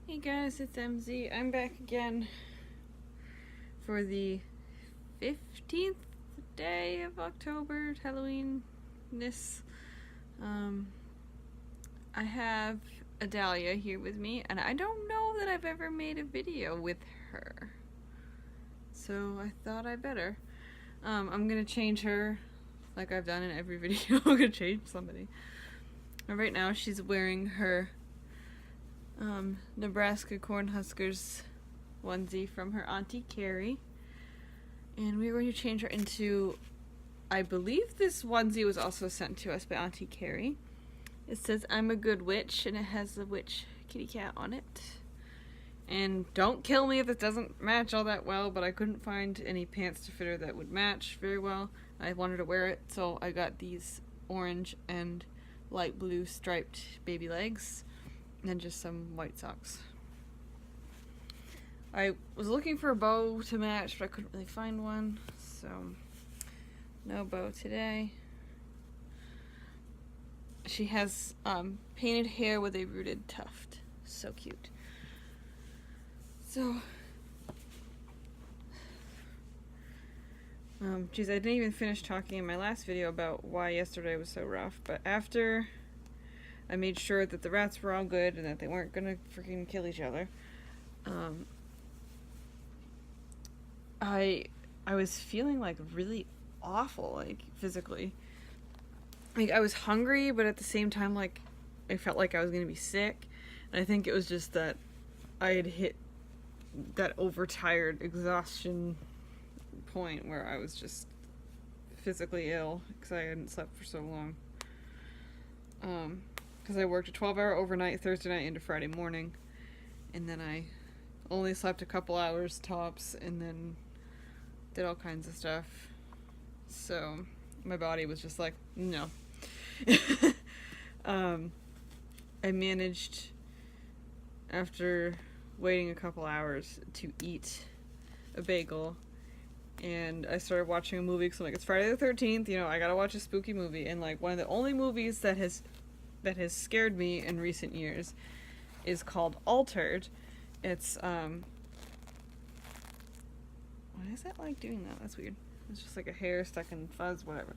Hey guys, it's MZ. I'm back again for the 15th day of October, Halloween-ness. I have Adalia here with me, and I don't know that I've ever made a video with her. So I thought I better. I'm gonna change her like I've done in every video. I'm gonna change somebody. Right now she's wearing her Nebraska Cornhuskers onesie from her Auntie Carrie. And we're going to change her into, I believe this onesie was also sent to us by Auntie Carrie. It says, "I'm a good witch," and it has the witch kitty cat on it. And don't kill me if it doesn't match all that well, but I couldn't find any pants to fit her that would match very well. I wanted to wear it, so I got these orange and light blue striped baby legs. And then just some white socks. I was looking for a bow to match, but I couldn't really find one, so no bow today. She has painted hair with a rooted tuft. So cute. So, geez, I didn't even finish talking in my last video about why yesterday was so rough, but after I made sure that the rats were all good and that they weren't gonna freaking kill each other. I was feeling like really awful, like physically. Like I was hungry, but at the same time, like I felt like I was gonna be sick. And I think it was just that I had hit that overtired exhaustion point where I was just physically ill because I hadn't slept for so long. Because I worked a 12-hour overnight Thursday night into Friday morning, and then I only slept a couple hours tops, and then did all kinds of stuff. So my body was just like, no. I managed, after waiting a couple hours, to eat a bagel, and I started watching a movie because I'm like, it's Friday the 13th, you know, I gotta watch a spooky movie. And like one of the only movies that has scared me in recent years is called Altered. It's why is that like doing that? That's weird. It's just like a hair stuck in fuzz, whatever.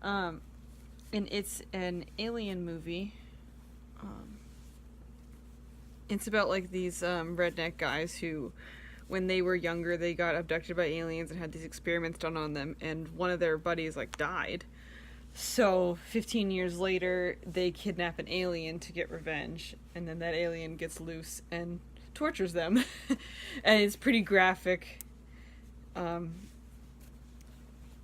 And it's an alien movie. It's about like these redneck guys who, when they were younger, they got abducted by aliens and had these experiments done on them, and one of their buddies like died. So 15 years later, they kidnap an alien to get revenge, and then that alien gets loose and tortures them. And it's pretty graphic. And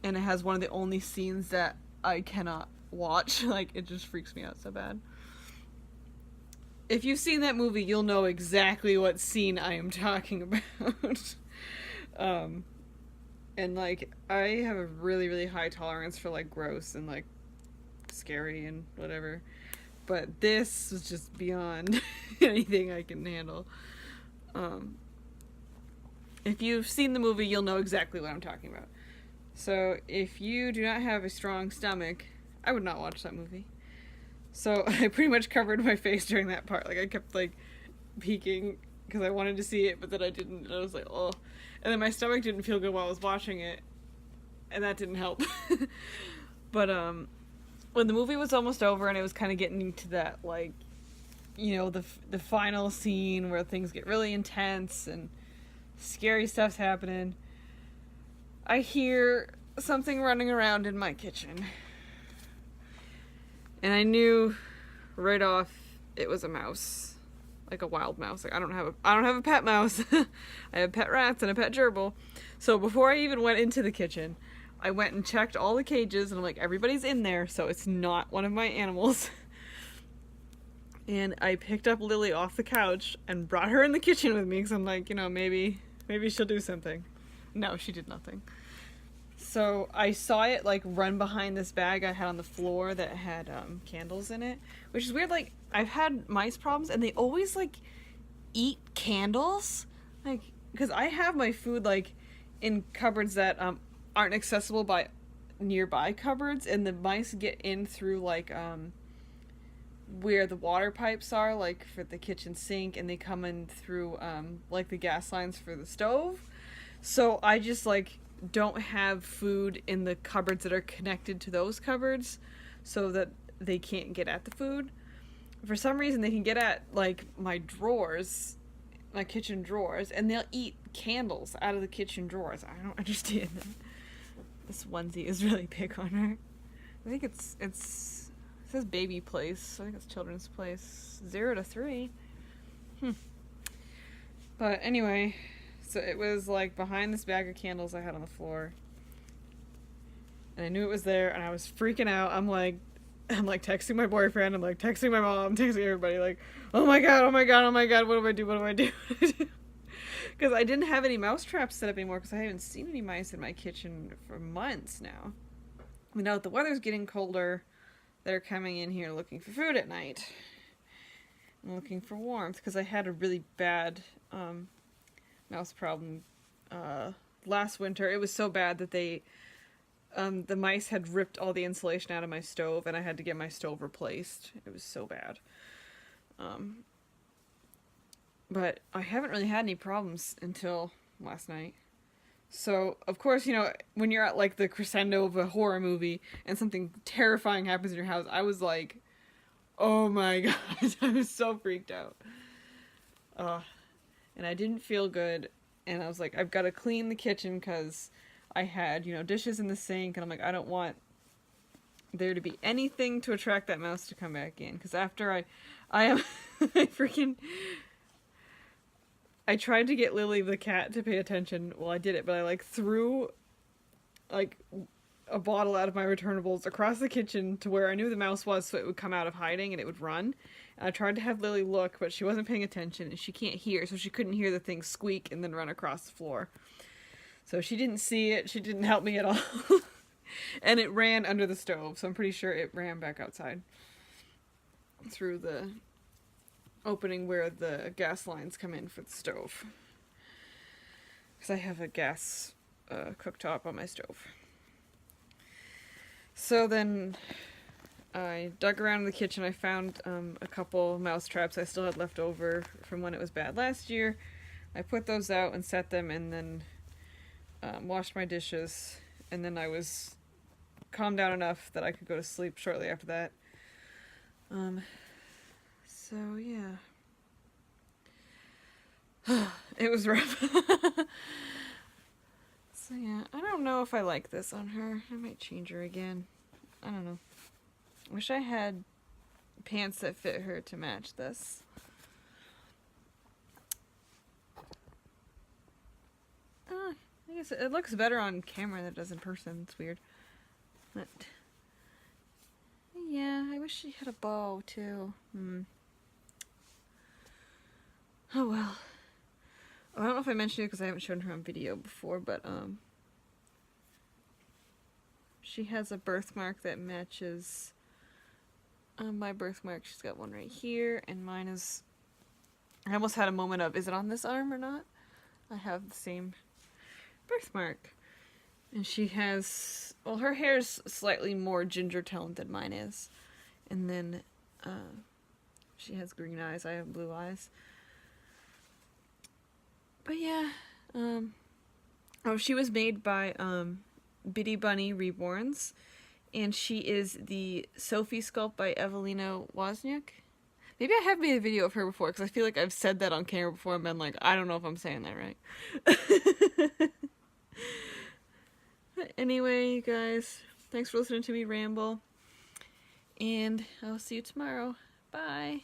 it has one of the only scenes that I cannot watch. Like, it just freaks me out so bad. If you've seen that movie, you'll know exactly what scene I am talking about. And, like, I have a really, really high tolerance for, like, gross and, like, scary and whatever. But this was just beyond anything I can handle. If you've seen the movie, you'll know exactly what I'm talking about. So, if you do not have a strong stomach, I would not watch that movie. So, I pretty much covered my face during that part. Like, I kept, like, peeking because I wanted to see it, but then I didn't. And I was like, oh. And then my stomach didn't feel good while I was watching it, and that didn't help. But when the movie was almost over and it was kind of getting to that, like, you know, the final scene where things get really intense and scary stuff's happening, I hear something running around in my kitchen. And I knew right off it was a mouse. Like a wild mouse. Like I don't have a pet mouse. I have pet rats and a pet gerbil. So before I even went into the kitchen, I went and checked all the cages, and I'm like, everybody's in there, so it's not one of my animals. And I picked up Lily off the couch and brought her in the kitchen with me because I'm like, you know, maybe she'll do something. No, she did nothing. So I saw it like run behind this bag I had on the floor that had candles in it, which is weird. Like I've had mice problems and they always like eat candles, like because I have my food like in cupboards that aren't accessible by nearby cupboards, and the mice get in through like where the water pipes are, like for the kitchen sink, and they come in through like the gas lines for the stove. So I just like don't have food in the cupboards that are connected to those cupboards, so that they can't get at the food. For some reason, they can get at like my drawers, my kitchen drawers, and they'll eat candles out of the kitchen drawers. I don't understand that. This onesie is really big on her. I think it says baby place. I think it's children's place. 0 to 3. But anyway, so it was like behind this bag of candles I had on the floor. And I knew it was there, and I was freaking out. I'm like texting my boyfriend, I'm like texting my mom, texting everybody, like, oh my god, what do I do? Because I didn't have any mouse traps set up anymore, because I haven't seen any mice in my kitchen for months now. I mean, now that the weather's getting colder, they're coming in here looking for food at night. I'm looking for warmth, because I had a really bad mouse problem last winter. It was so bad that the mice had ripped all the insulation out of my stove, and I had to get my stove replaced. It was so bad. But I haven't really had any problems until last night. So, of course, you know, when you're at, like, the crescendo of a horror movie and something terrifying happens in your house, I was like, oh my god, I was so freaked out. And I didn't feel good, and I was like, I've got to clean the kitchen, because I had, you know, dishes in the sink, and I'm like, I don't want there to be anything to attract that mouse to come back in, because after I tried to get Lily the cat to pay attention. Well, I did it, but I like threw like a bottle out of my returnables across the kitchen to where I knew the mouse was, so it would come out of hiding and it would run. And I tried to have Lily look, but she wasn't paying attention, and she can't hear, so she couldn't hear the thing squeak and then run across the floor. So she didn't see it, she didn't help me at all. And it ran under the stove, so I'm pretty sure it ran back outside through the opening where the gas lines come in for the stove. Because I have a gas cooktop on my stove. So then I dug around in the kitchen. I found a couple mouse traps I still had left over from when it was bad last year. I put those out and set them, and then washed my dishes, and then I was calmed down enough that I could go to sleep shortly after that. So yeah. It was rough. So yeah, I don't know if I like this on her. I might change her again. I don't know. Wish I had pants that fit her to match this. I guess it looks better on camera than it does in person. It's weird. But yeah, I wish she had a bow too. Oh well. I don't know if I mentioned it because I haven't shown her on video before, but she has a birthmark that matches my birthmark. She's got one right here, and mine is... I almost had a moment of, is it on this arm or not? I have the same birthmark. And she has... Well, her hair's slightly more ginger toned than mine is. And then she has green eyes. I have blue eyes. But yeah, she was made by Bitty Bunny Reborns, and she is the Sophie sculpt by Evelina Wozniak. Maybe I have made a video of her before, because I feel like I've said that on camera before and been like, I don't know if I'm saying that right. But anyway, you guys, thanks for listening to me ramble, and I'll see you tomorrow. Bye!